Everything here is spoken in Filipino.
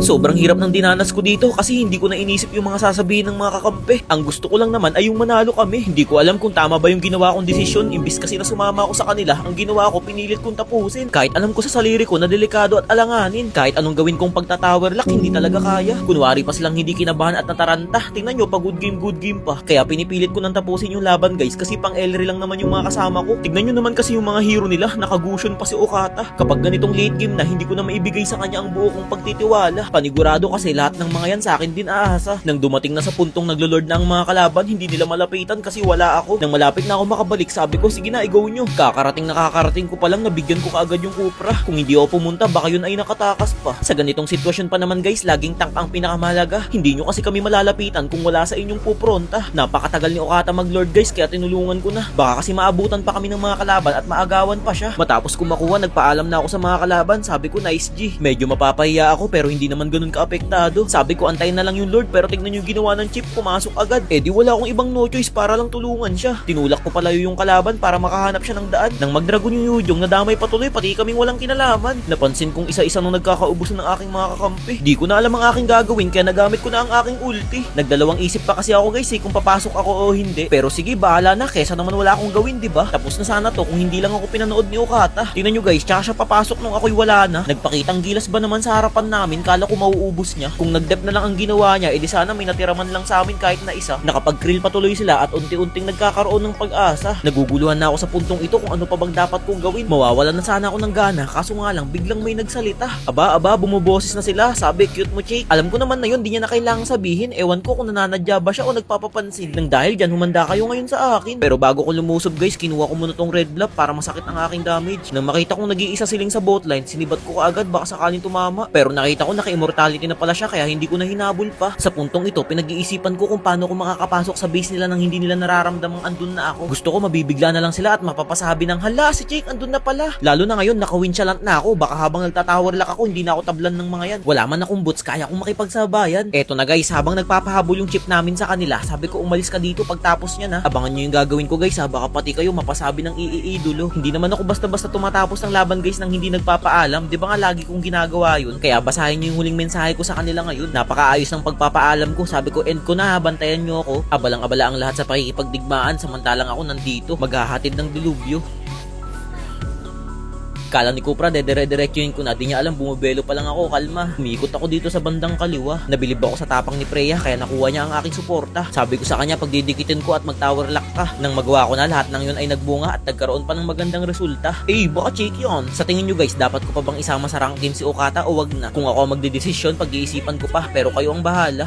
Sobrang hirap ng dinanas ko dito kasi hindi ko na inisip yung mga sasabihin ng mga kakampi. Ang gusto ko lang naman ay yung manalo kami. Hindi ko alam kung tama ba yung ginawa kong desisyon. Imbis kasi na sumama ako sa kanila, ang ginawa ko pinilit kong tapusin. Kahit alam ko sa sarili ko na delikado at alanganin. Kahit anong gawin kong pagtatower lock, hindi talaga kaya. Kunwari pa silang hindi kinabahan at nataranta. Tingnan nyo, pa good game pa. Kaya pinipilit ko nang tapusin yung laban guys kasi pang Elry lang naman yung mga kasama ko. Tignan nyo naman kasi yung mga hero nila, nakagusion pa si Okata. Kapag ganitong late game na, hindi ko na maibigay sa kanya ang buo kong pagtitiwala. Panigurado kasi lahat ng mga yan sa akin din aasa. Nang dumating na sa puntong naglolord na ang mga kalaban, hindi nila malapitan kasi wala ako. Nang malapit na ako makabalik, sabi ko, sige na, i-go nyo. Kakarating ko pa lang, nabigyan ko kaagad yung Cupra. Kung hindi ako pumunta, baka yun ay nakatakas pa. Sa ganitong sitwasyon pa naman guys, laging tank ang pinakamahalaga. Hindi nyo kasi kami malalapitan kung wala sa inyong pupronta. Napakatagal ni Okata maglord guys, kaya tinulungan ko na. Baka kasi maabutan pa kami ng mga kalaban at maagawan pa siya. Matapos ko makuha, nagpaalam na ako sa mga kalaban. Sabi ko, nice G. Medyo mapapahiya ako pero hindi naman ganun kaapektado. Sabi ko, antayin na lang yung Lord pero tignan yung ginawa ng chip, pumasok agad. Eh di wala akong ibang no choice para lang tulungan siya. Tinulak ko palayo yung kalaban para makahanap siya ng daan. Nang magdragon yung Yujong, nadamay patuloy pati kaming walang kinalaman. Napansin kong isa-isa nung nagkakaubusan ng aking mga kakampi. Di ko na alam ang aking gagawin kaya nagamit ko na ang aking ulti. Nagdalawang isip pa kasi ako guys kung papasok ako o hindi. Pero sige, bahala na, kesa naman wala akong gawin, di ba? Tapos na sana to kung hindi lang ako pinanood ni Okata. Tingnan nyo guys, tsaka siya papasok nung ako'y wala na. Nagpakitang gilas ba naman sa harapan namin, kala ko mauubos niya. Kung nagdep na lang ang ginawa niya, edi sana may natiraman lang sa amin kahit na isa. Nakapag-krill patuloy sila at unti-unting nagkakaroon ng pag-asa. Naguguluhan na ako sa puntong ito kung ano pa bang dapat kong gawin. Mawawalan na sana ako ng gana, kaso nga lang biglang may nagsalita. Aba, bumuboses na sila. Sabi, cute mo Chick. Alam ko naman na yun, di niya na kailangang sabihin. Ewan ko kung nananadya ba siya o nagpapapansin. Nang dahil dyan, humanda kayo ngayon sa akin. Pero bago ko lumusob guys, kinuha ko muna tong red bluff para masakit ang aking damage. Nang makita kong nag-iisa siling sa botline, sinibat ko kaagad baka sakaling tumama. Pero nakita ko naka-immortality na pala siya kaya hindi ko na hinabol pa. Sa puntong ito, pinag-iisipan ko kung paano ko makakapasok sa base nila nang hindi nila nararamdamang andun na ako. Gusto ko mabibigla na lang sila at mapapasabi ng hala, si Chick andun na pala. Lalo na ngayon, naka-winchalant na ako. Baka habang nagtatower lock ako, hindi na ako tablan ng mga yan. Wala man akong boots, kaya kong makipagsabayan. Eto na guys, habang nagpapahabol yung chip namin sa kanila, sabi ko umalis ka dito pagtapos niya na. Abangan nyo yung gagawin ko guys ha, baka pati kayo mapasabi ng iidulo. Hindi naman ako basta-basta tumatapos ng laban guys nang hindi nagpapaalam. Di ba nga lagi kong ginagawa yun? Kaya basahin nyo yung huling mensahe ko sa kanila ngayon. Napakaayos ng pagpapaalam ko. Sabi ko, end ko na ha, bantayan nyo ako. Abalang-abala ang lahat sa pakikipagdigmaan samantalang ako nandito, maghahatid ng dilubyo. Kala ni Cupra, dedire-diretsuhin ko na. Di niya alam, bumubelo pa lang ako, kalma. Umikot ako dito sa bandang kaliwa. Nabilib ako sa tapang ni Freya, kaya nakuha niya ang aking suporta. Sabi ko sa kanya, pagdidikitin ko at mag-tower lock ka. Nang magawa ko na, lahat ng yun ay nagbunga at nagkaroon pa ng magandang resulta. Eh, baka check yun. Sa tingin nyo guys, dapat ko pa bang isama sa rank game si Okata o wag na? Kung ako magdedesisyon, pag-iisipan ko pa, pero kayo ang bahala.